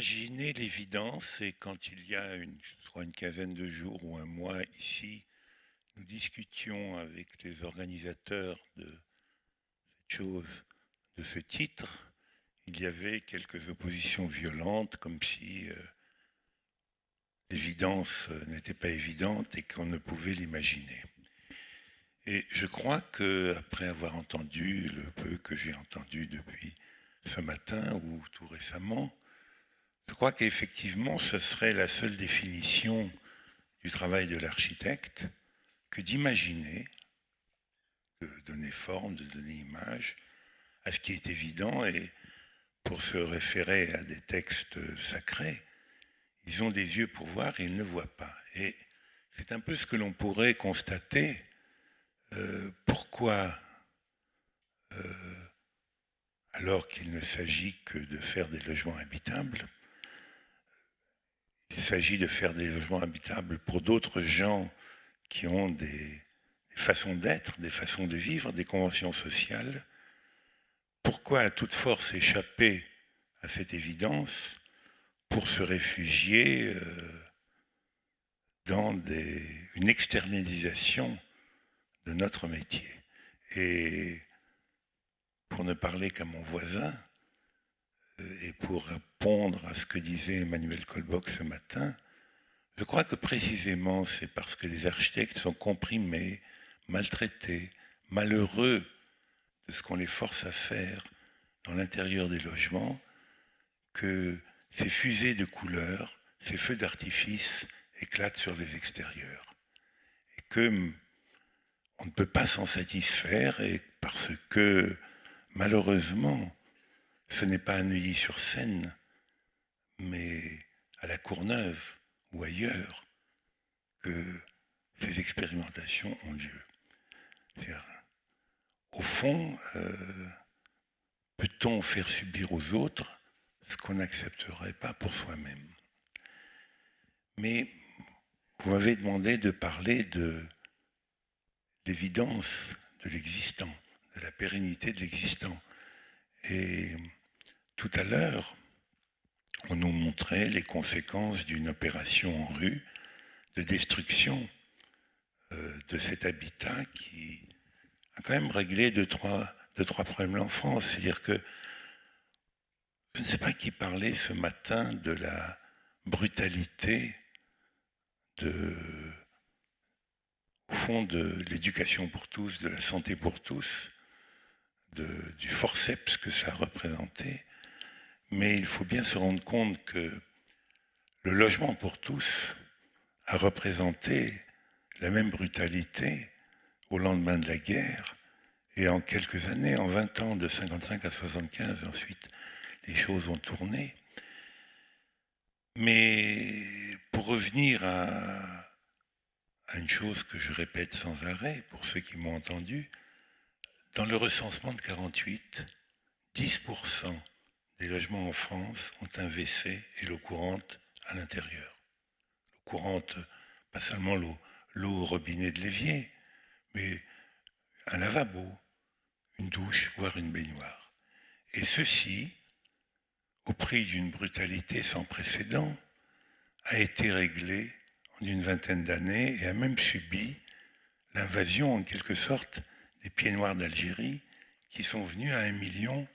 imaginez l'évidence et quand il y a je crois une quinzaine de jours ou un mois ici, nous discutions avec les organisateurs de cette chose, de ce titre, il y avait quelques oppositions violentes comme si l'évidence n'était pas évidente et qu'on ne pouvait l'imaginer. Et je crois que après avoir entendu le peu que j'ai entendu depuis ce matin ou tout récemment, je crois qu'effectivement ce serait la seule définition du travail de l'architecte que d'imaginer, de donner forme, de donner image à ce qui est évident. Et pour se référer à des textes sacrés, ils ont des yeux pour voir et ils ne voient pas. Et c'est un peu ce que l'on pourrait constater. Pourquoi, alors qu'il ne s'agit que de faire des logements habitables, il s'agit de faire des logements habitables pour d'autres gens qui ont des façons d'être, des façons de vivre, des conventions sociales. Pourquoi à toute force échapper à cette évidence pour se réfugier dans une externalisation de notre métier? Et pour ne parler qu'à mon voisin, et pour répondre à ce que disait Emmanuel Colbock ce matin, je crois que précisément c'est parce que les architectes sont comprimés, maltraités, malheureux de ce qu'on les force à faire dans l'intérieur des logements, que ces fusées de couleurs, ces feux d'artifice éclatent sur les extérieurs. Et que on ne peut pas s'en satisfaire, et parce que malheureusement, ce n'est pas à Neuilly-sur-Seine, mais à La Courneuve ou ailleurs, que ces expérimentations ont lieu. Au fond, peut-on faire subir aux autres ce qu'on n'accepterait pas pour soi-même? Mais vous m'avez demandé de parler de l'évidence de l'existant, de la pérennité de l'existant. Et tout à l'heure, on nous montrait les conséquences d'une opération en rue de destruction de cet habitat qui a quand même réglé deux, trois problèmes en France. C'est-à-dire que je ne sais pas qui parlait ce matin de la brutalité au fond de l'éducation pour tous, de la santé pour tous, du forceps que ça a représenté. Mais il faut bien se rendre compte que le logement pour tous a représenté la même brutalité au lendemain de la guerre. Et en quelques années, en 20 ans, de 55 à 75, ensuite, les choses ont tourné. Mais pour revenir à une chose que je répète sans arrêt, pour ceux qui m'ont entendu, dans le recensement de 48, 10% des logements en France ont un WC et l'eau courante à l'intérieur. L'eau courante, pas seulement l'eau au robinet de l'évier, mais un lavabo, une douche, voire une baignoire. Et ceci, au prix d'une brutalité sans précédent, a été réglé en une vingtaine d'années et a même subi l'invasion, en quelque sorte, des pieds noirs d'Algérie, qui sont venus à 1 million.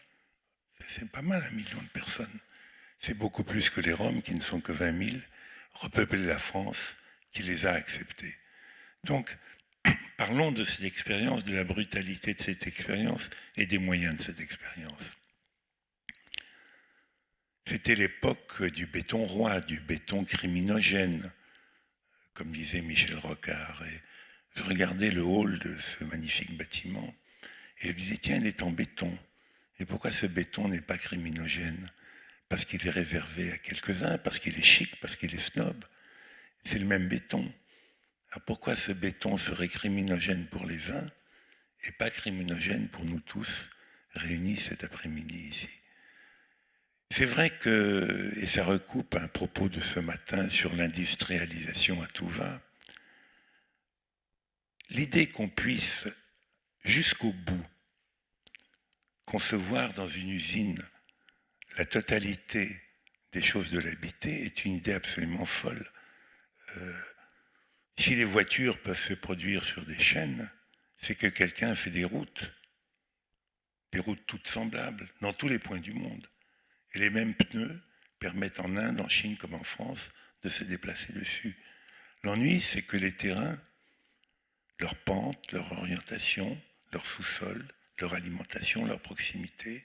C'est pas mal, 1 million de personnes. C'est beaucoup plus que les Roms, qui ne sont que 20 000, repeupler la France, qui les a acceptés. Donc, parlons de cette expérience, de la brutalité de cette expérience et des moyens de cette expérience. C'était l'époque du béton roi, du béton criminogène, comme disait Michel Rocard. Et je regardais le hall de ce magnifique bâtiment et je me disais, tiens, il est en béton. Et pourquoi ce béton n'est pas criminogène? Parce qu'il est réservé à quelques-uns, parce qu'il est chic, parce qu'il est snob. C'est le même béton. Alors pourquoi ce béton serait criminogène pour les uns et pas criminogène pour nous tous réunis cet après-midi ici? C'est vrai que, et ça recoupe un propos de ce matin sur l'industrialisation à tout va, l'idée qu'on puisse jusqu'au bout concevoir dans une usine la totalité des choses de l'habiter est une idée absolument folle. Si les voitures peuvent se produire sur des chaînes, c'est que quelqu'un a fait des routes toutes semblables, dans tous les points du monde. Et les mêmes pneus permettent en Inde, en Chine comme en France, de se déplacer dessus. L'ennui, c'est que les terrains, leur pente, leur orientation, leur sous-sol, leur alimentation, leur proximité,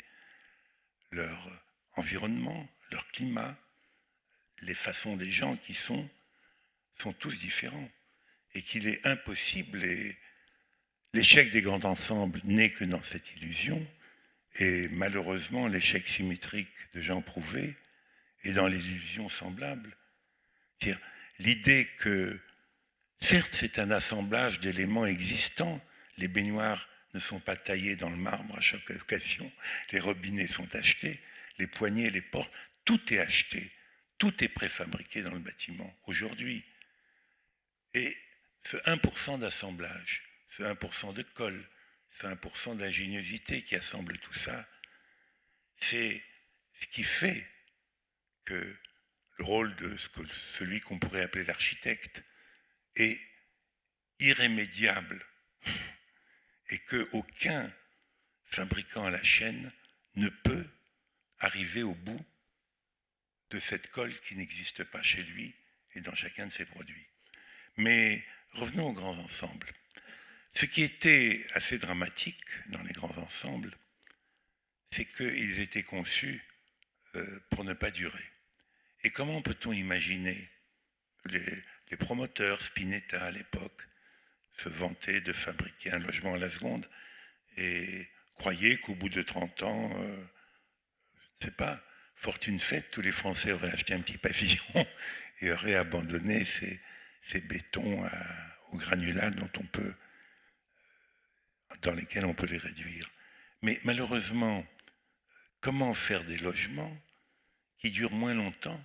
leur environnement, leur climat, les façons des gens qui sont tous différents. Et qu'il est impossible, et l'échec des grands ensembles n'est que dans cette illusion, et malheureusement l'échec symétrique de Jean Prouvé est dans les illusions semblables. C'est-à-dire l'idée que, certes, c'est un assemblage d'éléments existants, les baignoires ne sont pas taillées dans le marbre à chaque occasion, les robinets sont achetés, les poignées, les portes, tout est acheté, tout est préfabriqué dans le bâtiment aujourd'hui. Et ce 1% d'assemblage, ce 1% de colle, ce 1% d'ingéniosité qui assemble tout ça, c'est ce qui fait que le rôle de celui qu'on pourrait appeler l'architecte est irrémédiable et qu'aucun fabricant à la chaîne ne peut arriver au bout de cette colle qui n'existe pas chez lui et dans chacun de ses produits. Mais revenons aux grands ensembles. Ce qui était assez dramatique dans les grands ensembles, c'est qu'ils étaient conçus pour ne pas durer. Et comment peut-on imaginer les promoteurs, Spinetta à l'époque, se vantaient de fabriquer un logement à la seconde et croyaient qu'au bout de 30 ans, c'est pas, fortune faite, tous les Français auraient acheté un petit pavillon et auraient abandonné ces bétons au granulat dans lesquels on peut les réduire. Mais malheureusement, comment faire des logements qui durent moins longtemps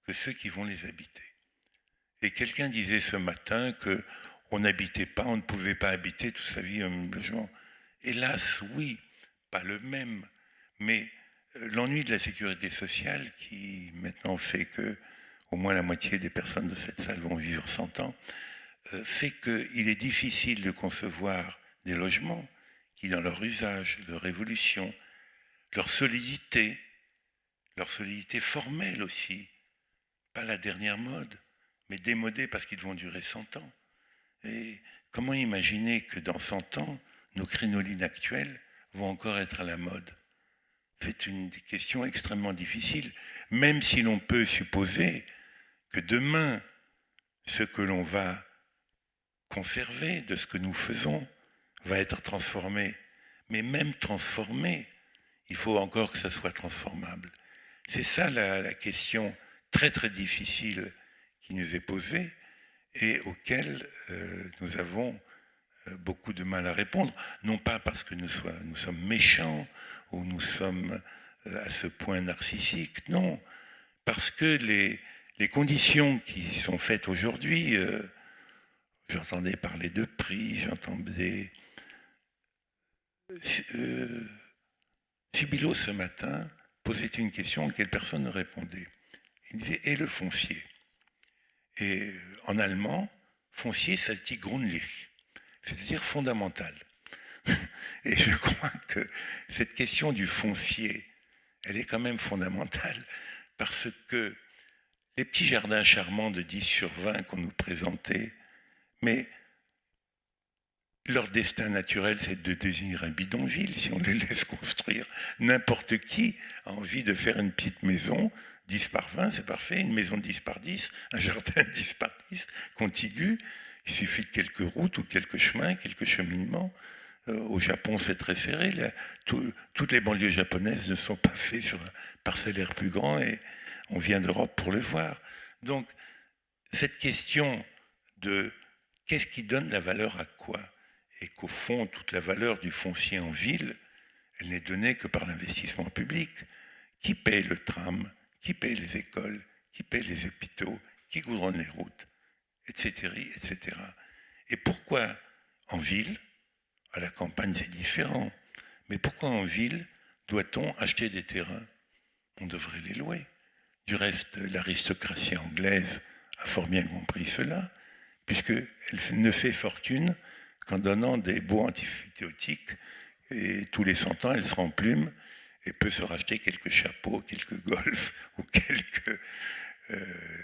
que ceux qui vont les habiter? Et quelqu'un disait ce matin qu'on n'habitait pas, on ne pouvait pas habiter toute sa vie un logement. Hélas, oui, pas le même, mais l'ennui de la sécurité sociale, qui maintenant fait que au moins la moitié des personnes de cette salle vont vivre 100 ans, fait qu'il est difficile de concevoir des logements qui, dans leur usage, leur évolution, leur solidité formelle aussi, pas la dernière mode, mais démodée parce qu'ils vont durer 100 ans. Et comment imaginer que dans 100 ans, nos crinolines actuelles vont encore être à la mode? C'est une question extrêmement difficile, même si l'on peut supposer que demain, ce que l'on va conserver de ce que nous faisons va être transformé. Mais même transformé, il faut encore que ça soit transformable. C'est ça la question très très difficile qui nous est posée et auquel nous avons beaucoup de mal à répondre, non pas parce que nous sommes méchants ou nous sommes à ce point narcissiques, non, parce que les conditions qui sont faites aujourd'hui, j'entendais parler de prix, j'entendais... Sibilo, ce matin, posait une question à laquelle personne ne répondait. Il disait « et le foncier ?» Et en allemand, foncier, ça dit Grundlich, c'est-à-dire fondamental. Et je crois que cette question du foncier, elle est quand même fondamentale parce que les petits jardins charmants de 10 sur 20 qu'on nous présentait, mais leur destin naturel, c'est de devenir un bidonville si on les laisse construire. N'importe qui a envie de faire une petite maison, 10 par 20, c'est parfait, une maison 10 par 10, un jardin 10 par 10, contigu. Il suffit de quelques routes ou quelques chemins, quelques cheminements. Au Japon, c'est très serré. Toutes les banlieues japonaises ne sont pas faites sur un parcellaire plus grand et on vient d'Europe pour le voir. Donc, cette question de qu'est-ce qui donne la valeur à quoi? Et qu'au fond, toute la valeur du foncier en ville, elle n'est donnée que par l'investissement public. Qui paye le tram? Qui paye les écoles? Qui paye les hôpitaux? Qui goudronne les routes? Etc., etc. Et pourquoi en ville? À la campagne, c'est différent. Mais pourquoi en ville doit-on acheter des terrains? On devrait les louer. Du reste, l'aristocratie anglaise a fort bien compris cela, puisqu'elle ne fait fortune qu'en donnant des baux amphithéotiques, et tous les 100 ans, elle se remplume et peut se racheter quelques chapeaux, quelques golfs ou quelques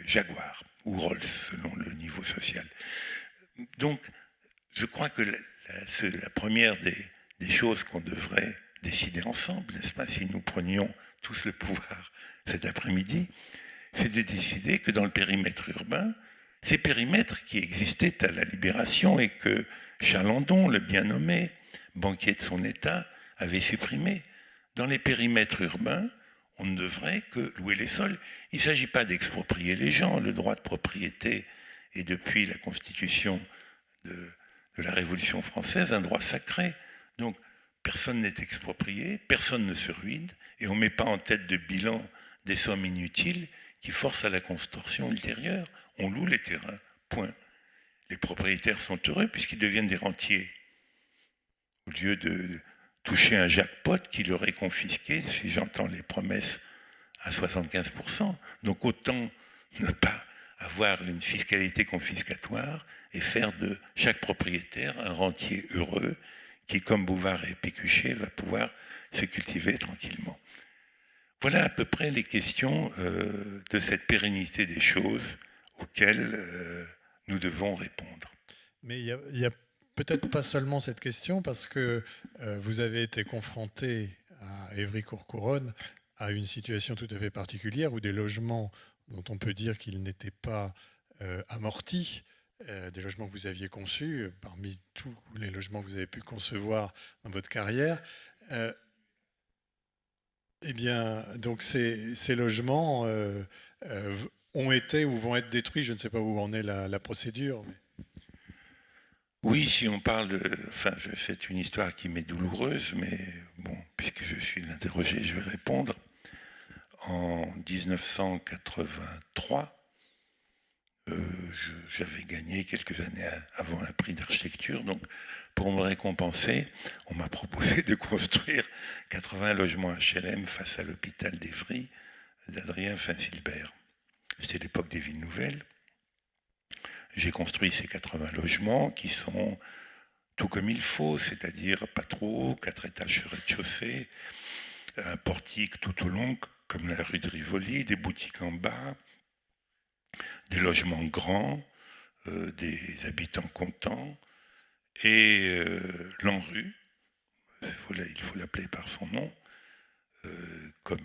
jaguars ou Rolls, selon le niveau social. Donc, je crois que la première des choses qu'on devrait décider ensemble, n'est-ce pas, si nous prenions tous le pouvoir cet après-midi, c'est de décider que dans le périmètre urbain, ces périmètres qui existaient à la Libération et que Chalandon, le bien nommé, banquier de son État, avait supprimé, dans les périmètres urbains, on ne devrait que louer les sols. Il ne s'agit pas d'exproprier les gens. Le droit de propriété est depuis la Constitution de la Révolution française un droit sacré. Donc personne n'est exproprié, personne ne se ruine, et on ne met pas en tête de bilan des sommes inutiles qui forcent à la contorsion ultérieure. On loue les terrains, point. Les propriétaires sont heureux puisqu'ils deviennent des rentiers. Au lieu de toucher un jackpot qui leur est confisqué, si j'entends les promesses, à 75%. Donc autant ne pas avoir une fiscalité confiscatoire et faire de chaque propriétaire un rentier heureux qui, comme Bouvard et Pécuchet, va pouvoir se cultiver tranquillement. Voilà à peu près les questions de cette pérennité des choses auxquelles nous devons répondre. Mais il y a peut-être pas seulement cette question, parce que vous avez été confronté à Évry-Courcouronnes à une situation tout à fait particulière où des logements dont on peut dire qu'ils n'étaient pas amortis, des logements que vous aviez conçus, parmi tous les logements que vous avez pu concevoir dans votre carrière, eh bien, donc ces logements ont été ou vont être détruits. Je ne sais pas où en est la procédure. Mais... Oui, si on parle de... Enfin, c'est une histoire qui m'est douloureuse, mais bon, puisque je suis interrogé, je vais répondre. En 1983, j'avais gagné quelques années avant un prix d'architecture, donc pour me récompenser, on m'a proposé de construire 80 logements HLM face à l'hôpital d'Évry d'Adrien Finfilbert. C'était l'époque des villes nouvelles. J'ai construit ces 80 logements qui sont tout comme il faut, c'est-à-dire pas trop, 4 étages sur rez-de-chaussée, un portique tout au long, comme la rue de Rivoli, des boutiques en bas, des logements grands, des habitants contents, et l'ANRU, il faut l'appeler par son nom, comme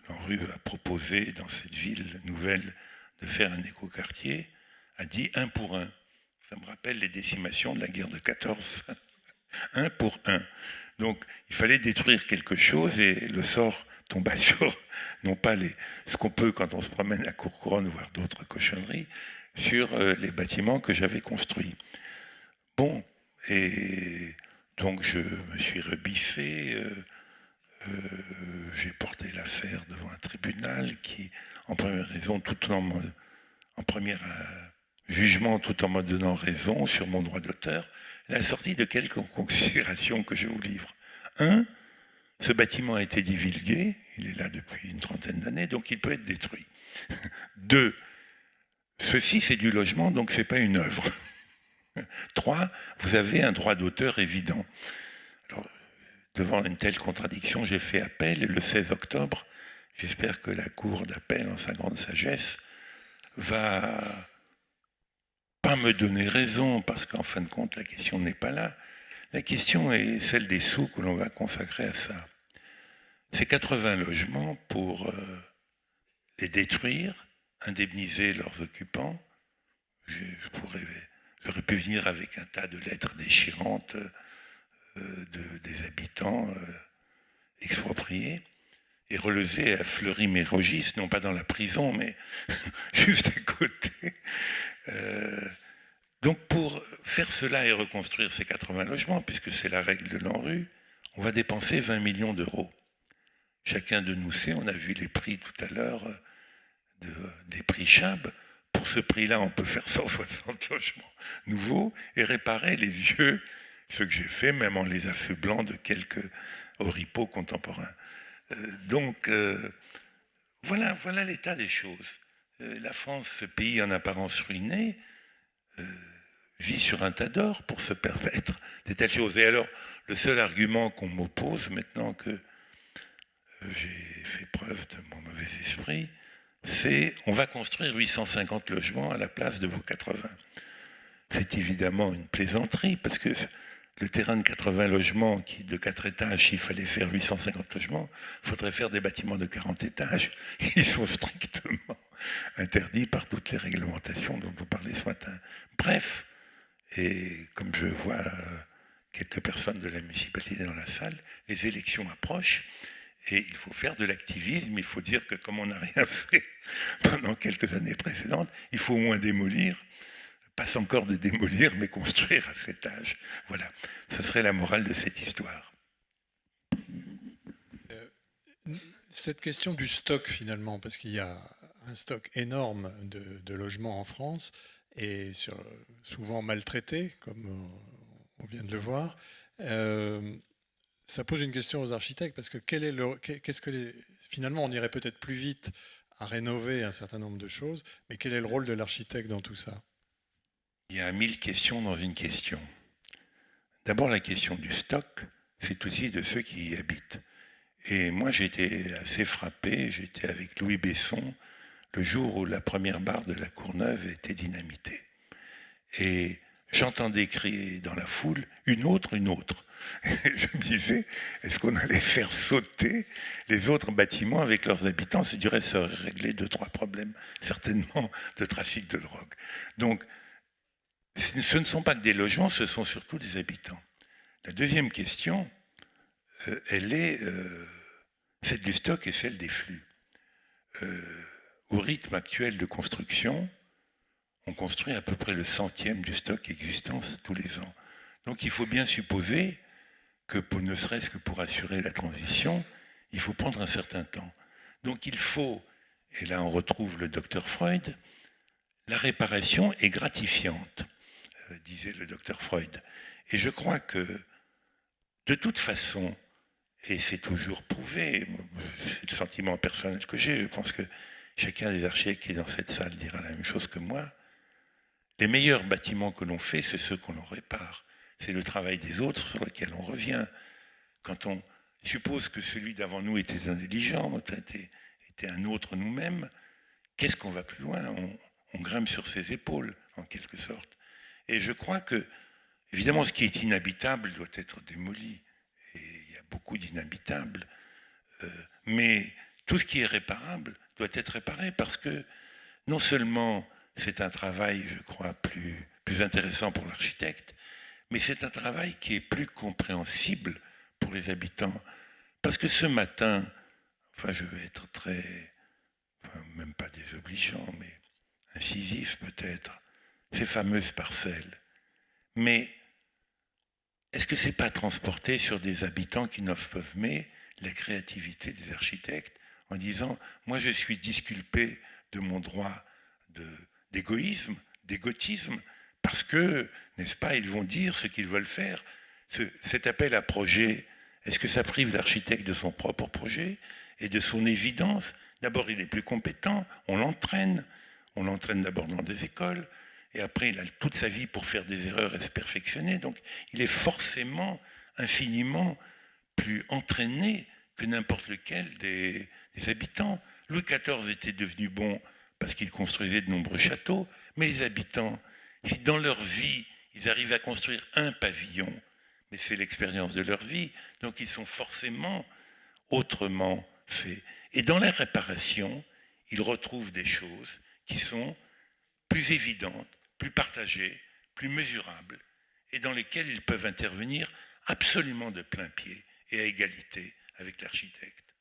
l'ANRU a proposé dans cette ville nouvelle de faire un écoquartier, a dit 1 pour 1. Ça me rappelle les décimations de la guerre de 14. 1 pour 1. Donc il fallait détruire quelque chose et le sort tomba sur, non pas ce qu'on peut quand on se promène à Courcouronnes, voir d'autres cochonneries, sur les bâtiments que j'avais construits. Bon, et donc je me suis rebiffé, j'ai porté l'affaire devant un tribunal qui, en première raison, en premier jugement, tout en me donnant raison sur mon droit d'auteur, la sortie de quelques considérations que je vous livre. 1. Ce bâtiment a été divulgué, il est là depuis une trentaine d'années, donc il peut être détruit. 2. Ceci, c'est du logement, donc ce n'est pas une œuvre. 3. Vous avez un droit d'auteur évident. Alors, devant une telle contradiction, j'ai fait appel, et le 16 octobre, j'espère que la Cour d'appel, en sa grande sagesse, va pas me donner raison, parce qu'en fin de compte, la question n'est pas là. La question est celle des sous que l'on va consacrer à ça. Ces 80 logements, pour les détruire, indemniser leurs occupants, j'aurais pu venir avec un tas de lettres déchirantes des habitants expropriés et relever à Fleury-Mérogis, non pas dans la prison, mais juste à côté. Donc pour faire cela et reconstruire ces 80 logements, puisque c'est la règle de l'ANRU, on va dépenser 20 millions d'euros. Chacun de nous sait, on a vu les prix tout à l'heure des prix Chab. Pour ce prix-là, on peut faire 160 logements nouveaux et réparer les vieux, ce que j'ai fait, même en les affaiblant de quelques oripeaux contemporains. Donc, voilà l'état des choses. La France, ce pays en apparence ruiné, vit sur un tas d'or pour se permettre de telles choses. Et alors, le seul argument qu'on m'oppose maintenant que j'ai fait preuve de mon mauvais esprit, c'est on va construire 850 logements à la place de vos 80. C'est évidemment une plaisanterie, parce que le terrain de 80 logements, de 4 étages, s'il fallait faire 850 logements, il faudrait faire des bâtiments de 40 étages. Ils sont strictement interdits par toutes les réglementations dont vous parlez ce matin. Bref, et comme je vois quelques personnes de la municipalité dans la salle, les élections approchent. Et il faut faire de l'activisme, il faut dire que comme on n'a rien fait pendant quelques années précédentes, il faut au moins démolir, pas encore de démolir, mais construire à cet âge. Voilà, ce serait la morale de cette histoire. Cette question du stock finalement, parce qu'il y a un stock énorme de logements en France, et souvent maltraités, comme on vient de le voir. Ça pose une question aux architectes, parce que finalement, on irait peut-être plus vite à rénover un certain nombre de choses, mais quel est le rôle de l'architecte dans tout ça? Il y a 1000 questions dans une question. D'abord, la question du stock, c'est aussi de ceux qui y habitent. Et moi, j'étais assez frappé, j'étais avec Louis Besson, le jour où la première barre de la Courneuve était dynamitée. Et j'entendais crier dans la foule, une autre. Et je me disais, est-ce qu'on allait faire sauter les autres bâtiments avec leurs habitants? Du reste, ça aurait réglé 2-3 problèmes, certainement, de trafic de drogue. Donc, ce ne sont pas que des logements, ce sont surtout des habitants. La deuxième question, elle est celle du stock et celle des flux. Au rythme actuel de construction, on construit à peu près le centième du stock existant tous les ans. Donc il faut bien supposer que ne serait-ce que pour assurer la transition, il faut prendre un certain temps. Donc il faut, et là on retrouve le docteur Freud, la réparation est gratifiante, disait le docteur Freud. Et je crois que de toute façon, et c'est toujours prouvé, c'est le sentiment personnel que j'ai, je pense que chacun des architectes qui est dans cette salle dira la même chose que moi, les meilleurs bâtiments que l'on fait, c'est ceux qu'on répare. C'est le travail des autres sur lequel on revient. Quand on suppose que celui d'avant nous était intelligent, était un autre nous-mêmes, qu'est-ce qu'on va plus loin? On grimpe sur ses épaules, en quelque sorte. Et je crois que, évidemment, ce qui est inhabitable doit être démoli. Et il y a beaucoup d'inhabitables. Mais tout ce qui est réparable doit être réparé, parce que non seulement c'est un travail, je crois, plus intéressant pour l'architecte, mais c'est un travail qui est plus compréhensible pour les habitants. Parce que ce matin, enfin je vais être même pas désobligeant, mais incisif peut-être, ces fameuses parcelles. Mais est-ce que c'est pas transporté sur des habitants qui n'offrent pas la créativité des architectes en disant « moi je suis disculpé de mon droit d'égoïsme, d'égotisme, parce que, n'est-ce pas, ils vont dire ce qu'ils veulent faire. Cet appel à projet, est-ce que ça prive l'architecte de son propre projet et de son évidence? D'abord, il est plus compétent, on l'entraîne d'abord dans des écoles, et après, il a toute sa vie pour faire des erreurs et se perfectionner. Donc, il est forcément infiniment plus entraîné que n'importe lequel des habitants. Louis XIV était devenu bon parce qu'il construisait de nombreux châteaux, mais les habitants, si dans leur vie, ils arrivent à construire un pavillon, mais c'est l'expérience de leur vie, donc ils sont forcément autrement faits. Et dans la réparation, ils retrouvent des choses qui sont plus évidentes, plus partagées, plus mesurables, et dans lesquelles ils peuvent intervenir absolument de plein pied et à égalité avec l'architecte.